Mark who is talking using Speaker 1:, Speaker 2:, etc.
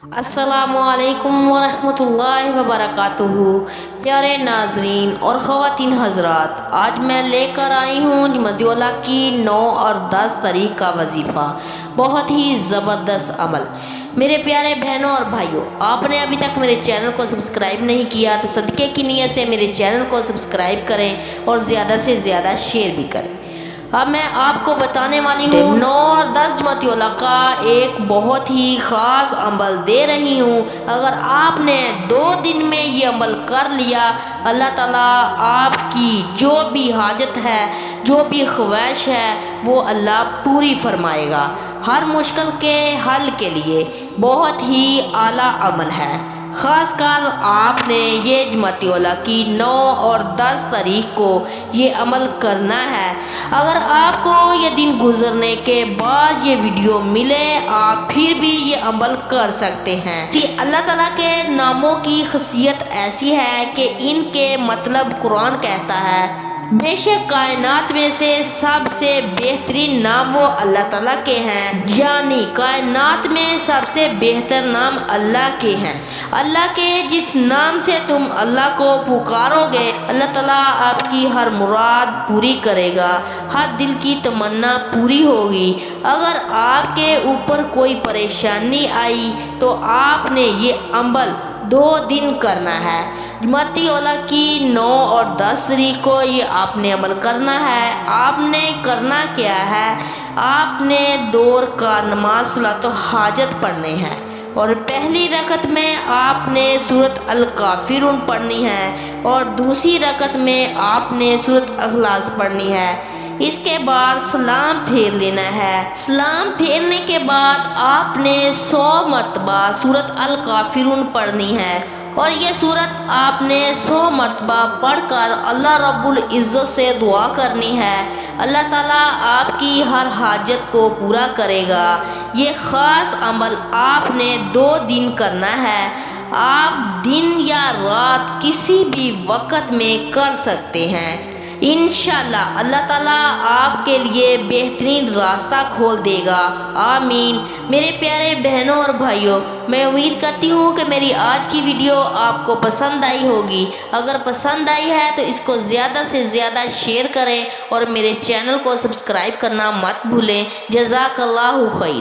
Speaker 1: السلام علیکم ورحمۃ اللہ وبرکاتہ۔ پیارے ناظرین اور خواتین حضرات، آج میں لے کر آئی ہوں جمادی الاولیٰ کی 9 اور 10 تاریخ کا وظیفہ، بہت ہی زبردست عمل۔ میرے پیارے بہنوں اور بھائیوں، آپ نے ابھی تک میرے چینل کو سبسکرائب نہیں کیا تو صدقے کی نیت سے میرے چینل کو سبسکرائب کریں اور زیادہ سے زیادہ شیئر بھی کریں۔ اب میں آپ کو بتانے والی ہوں 9 اور 10 جمادی الاولیٰ کا ایک بہت ہی خاص عمل دے رہی ہوں۔ اگر آپ نے 2 دن میں یہ عمل کر لیا، اللہ تعالیٰ آپ کی جو بھی حاجت ہے، جو بھی خواہش ہے، وہ اللہ پوری فرمائے گا۔ ہر مشکل کے حل کے لیے بہت ہی اعلیٰ عمل ہے۔ خاص کر آپ نے یہ جمادی الاولیٰ کی 9 اور 10 تاریخ کو یہ عمل کرنا ہے۔ اگر آپ کو یہ دن گزرنے کے بعد یہ ویڈیو ملے، آپ پھر بھی یہ عمل کر سکتے ہیں کہ اللہ تعالیٰ کے ناموں کی خاصیت ایسی ہے کہ ان کے مطلب قرآن کہتا ہے، بے شک کائنات میں سے سب سے بہترین نام وہ اللہ تعالیٰ کے ہیں، یعنی کائنات میں سب سے بہتر نام اللہ کے ہیں۔ اللہ کے جس نام سے تم اللہ کو پکارو گے، اللہ تعالیٰ آپ کی ہر مراد پوری کرے گا، ہر دل کی تمنا پوری ہوگی۔ اگر آپ کے اوپر کوئی پریشانی آئی تو آپ نے یہ عمل 2 دن کرنا ہے۔ جمادی الاولیٰ کی 9 اور 10 تاریخ کو یہ آپ نے عمل کرنا ہے۔ آپ نے کرنا کیا ہے؟ آپ نے 2 رکعت نماز صلاۃ الحاجت پڑھنے ہیں، اور پہلی رکعت میں آپ نے سورۃ الکافرون پڑھنی ہے اور دوسری رکعت میں آپ نے سورۃ اخلاص پڑھنی ہے۔ اس کے بعد سلام پھیر لینا ہے۔ سلام پھیرنے کے بعد آپ نے 100 مرتبہ سورۃ الکافرون پڑھنی ہے، اور یہ سورت آپ نے 100 مرتبہ پڑھ کر اللہ رب العزت سے دعا کرنی ہے۔ اللہ تعالیٰ آپ کی ہر حاجت کو پورا کرے گا۔ یہ خاص عمل آپ نے 2 دن کرنا ہے۔ آپ دن یا رات کسی بھی وقت میں کر سکتے ہیں۔ انشاءاللہ اللہ تعالیٰ آپ کے لیے بہترین راستہ کھول دے گا۔ آمین۔ میرے پیارے بہنوں اور بھائیوں، میں امید کرتی ہوں کہ میری آج کی ویڈیو آپ کو پسند آئی ہوگی۔ اگر پسند آئی ہے تو اس کو زیادہ سے زیادہ شیئر کریں اور میرے چینل کو سبسکرائب کرنا مت بھولیں۔ جزاک اللہ خیر۔